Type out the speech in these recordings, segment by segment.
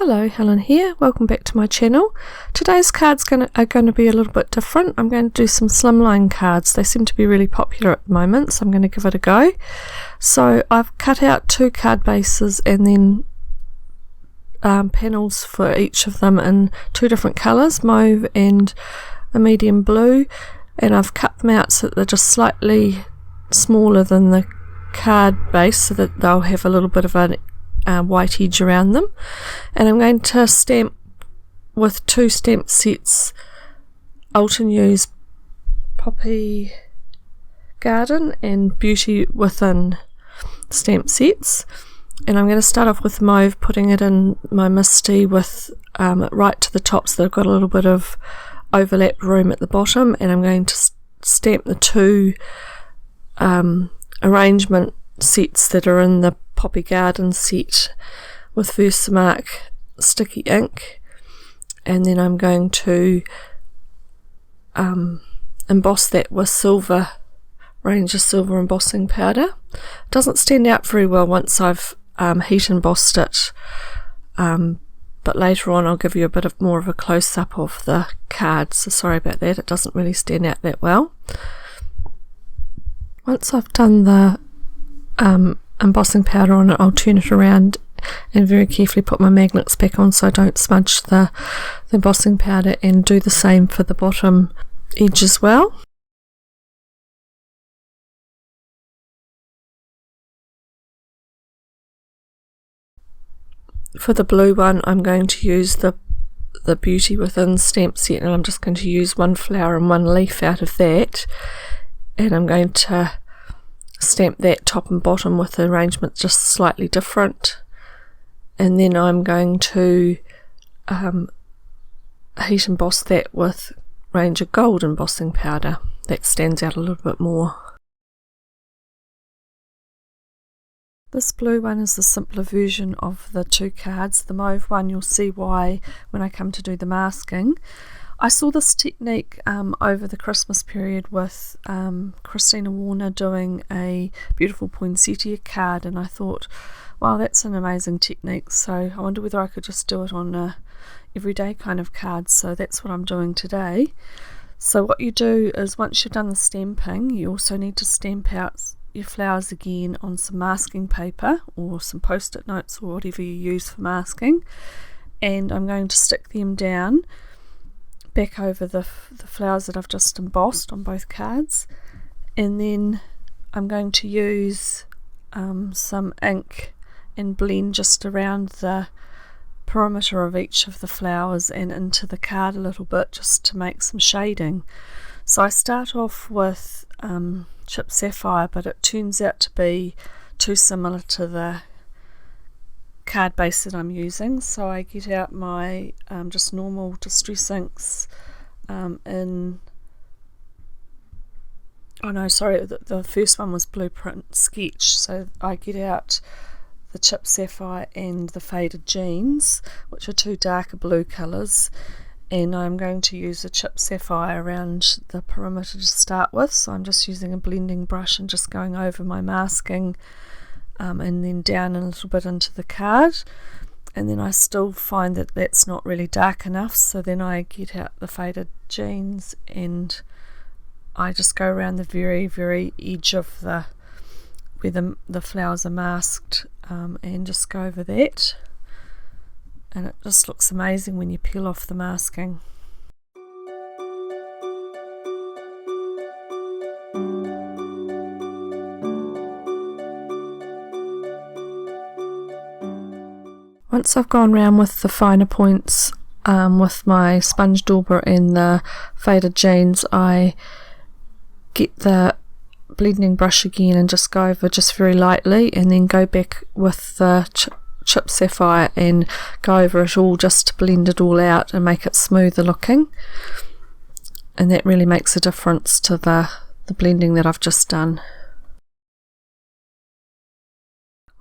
Hello, Helen here. Welcome back to my channel. Today's cards are going to be a little bit different. I'm going to do some slimline cards. They seem to be really popular at the moment, so I'm going to give it a go. So I've cut out 2 card bases and then panels for each of them in 2 different colours, mauve and a medium blue, and I've cut them out so that they're just slightly smaller than the card base so that they'll have a little bit of a white edge around them. And I'm going to stamp with 2 stamp sets, Altenew's Poppy Garden and Beauty Within stamp sets. And I'm going to start off with mauve, putting it in my misty with it right to the top so that I've got a little bit of overlapped room at the bottom, and I'm going to stamp the 2 arrangement sets that are in the Poppy Garden set with Versamark sticky ink, and then I'm going to emboss that with silver, Ranger silver embossing powder. It doesn't stand out very well once I've heat embossed it, but later on I'll give you a bit of more of a close-up of the card, so sorry about that, it doesn't really stand out that well. Once I've done the embossing powder on it, I'll turn it around and very carefully put my magnets back on so I don't smudge the embossing powder, and do the same for the bottom edge as well. For the blue one, I'm going to use the Beauty Within stamp set, and I'm just going to use 1 flower and 1 leaf out of that, and I'm going to stamp that top and bottom with the arrangement just slightly different, and then I'm going to heat emboss that with Ranger Gold embossing powder. That stands out a little bit more. This blue one is the simpler version of the 2 cards. The mauve one, you'll see why when I come to do the masking. I saw this technique over the Christmas period with Christina Warner doing a beautiful poinsettia card, and I thought, wow, that's an amazing technique, so I wonder whether I could just do it on a everyday kind of card, so that's what I'm doing today. So what you do is, once you've done the stamping, you also need to stamp out your flowers again on some masking paper or some post-it notes or whatever you use for masking, and I'm going to stick them down back over the flowers that I've just embossed on both cards, and then I'm going to use some ink and blend just around the perimeter of each of the flowers and into the card a little bit, just to make some shading. So I start off with Chip Sapphire, but it turns out to be too similar to the card base that I'm using, so I get out my just normal distress inks the first one was Blueprint Sketch, so I get out the Chip Sapphire and the Faded Jeans, which are 2 darker blue colours, and I'm going to use a Chip Sapphire around the perimeter to start with. So I'm just using a blending brush and just going over my masking, and then down a little bit into the card, and then I still find that that's not really dark enough, so then I get out the Faded Jeans and I just go around the very, very edge of where the flowers are masked, and just go over that, and it just looks amazing when you peel off the masking. Once I've gone round with the finer points with my sponge dauber and the Faded Jeans, I get the blending brush again and just go over just very lightly, and then go back with the Chip Sapphire and go over it all just to blend it all out and make it smoother looking, and that really makes a difference to the blending that I've just done.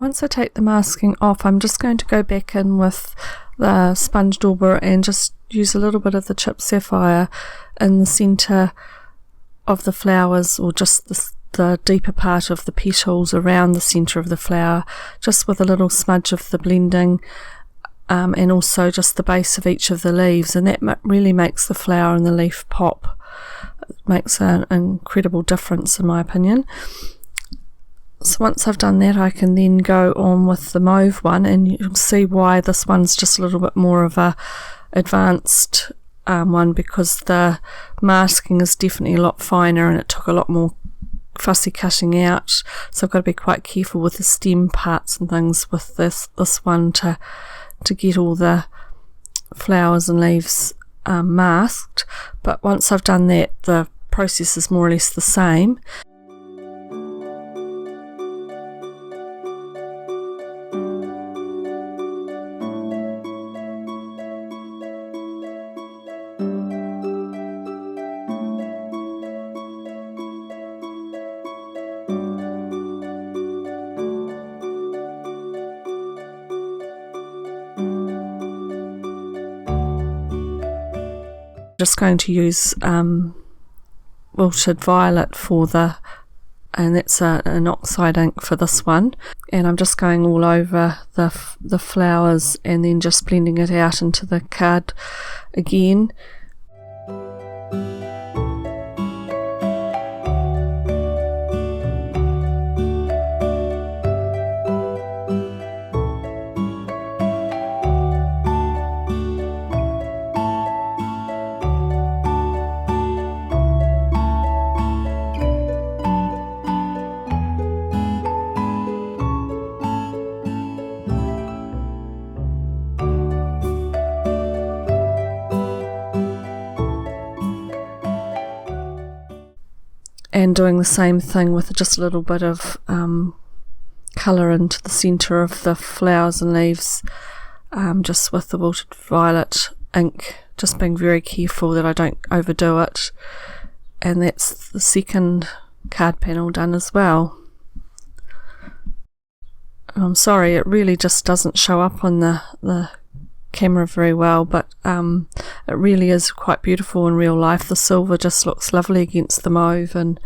Once I take the masking off, I'm just going to go back in with the sponge dauber and just use a little bit of the Chip Sapphire in the centre of the flowers, or just the deeper part of the petals around the centre of the flower, just with a little smudge of the blending and also just the base of each of the leaves, and that really makes the flower and the leaf pop. It makes an incredible difference in my opinion. So once I've done that, I can then go on with the mauve one, and you'll see why this one's just a little bit more of a advanced one, because the masking is definitely a lot finer and it took a lot more fussy cutting out, so I've got to be quite careful with the stem parts and things with this one to get all the flowers and leaves masked. But once I've done that, the process is more or less the same. Just going to use wilted violet for and that's an oxide ink for this one, and I'm just going all over the flowers and then just blending it out into the card again. And doing the same thing with just a little bit of colour into the centre of the flowers and leaves, just with the wilted violet ink, just being very careful that I don't overdo it. And that's the second card panel done as well. I'm sorry, it really just doesn't show up on the camera very well, but it really is quite beautiful in real life. The silver just looks lovely against the mauve and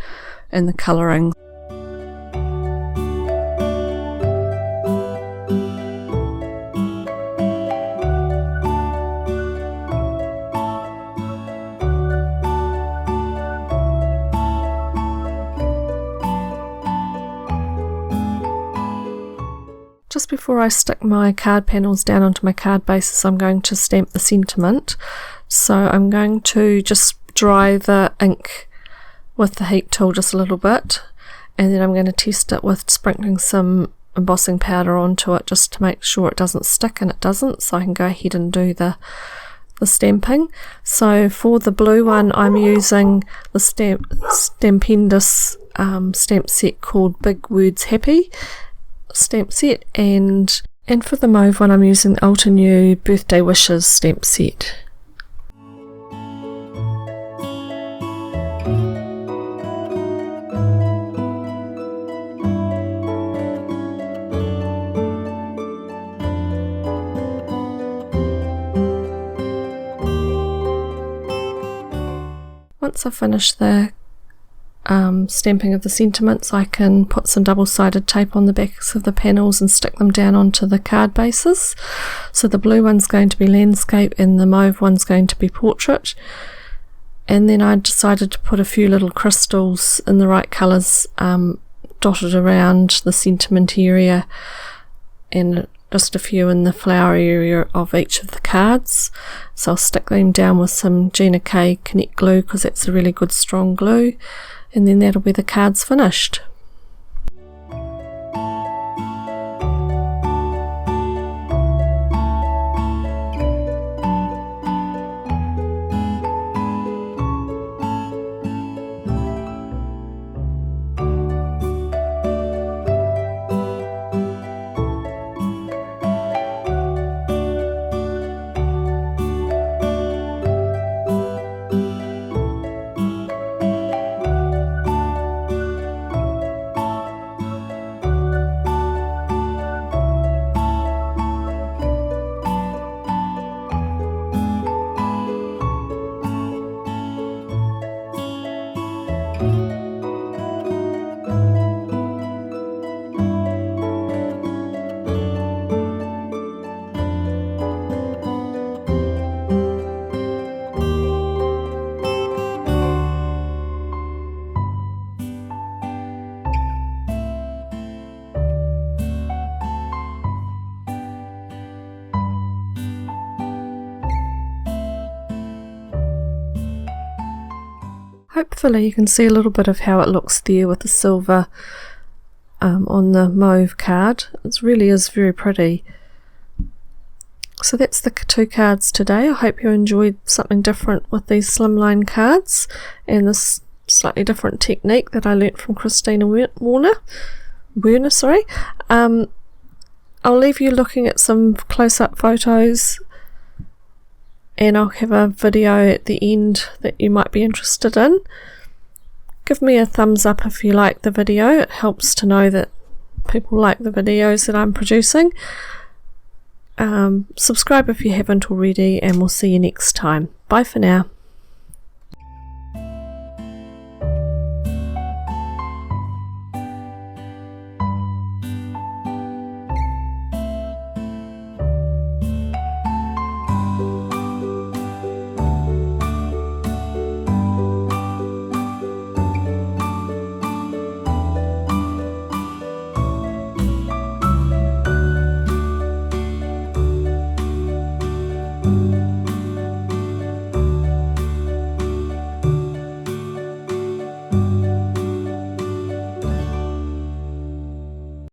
the colouring. Just before I stick my card panels down onto my card bases, I'm going to stamp the sentiment. So I'm going to just dry the ink with the heat tool just a little bit, and then I'm going to test it with sprinkling some embossing powder onto it just to make sure it doesn't stick, and it doesn't, so I can go ahead and do the stamping. So for the blue one, I'm using the Stampendous stamp set called Big Words Happy stamp set, and for the mauve one I'm using the Altenew Birthday Wishes stamp set. Once I've finished the stamping of the sentiments, I can put some double-sided tape on the backs of the panels and stick them down onto the card bases. So the blue one's going to be landscape and the mauve one's going to be portrait. And then I decided to put a few little crystals in the right colours dotted around the sentiment area, and just a few in the flower area of each of the cards. So I'll stick them down with some Gina Connect glue, because that's a really good strong glue, and then that'll be the cards finished. Hopefully you can see a little bit of how it looks there with the silver on the mauve card. It really is very pretty. So that's the 2 cards today. I hope you enjoyed something different with these slimline cards and this slightly different technique that I learnt from Christina Werner. I'll leave you looking at some close-up photos, and I'll have a video at the end that you might be interested in. Give me a thumbs up if you like the video. It helps to know that people like the videos that I'm producing. Subscribe if you haven't already, and we'll see you next time. Bye for now.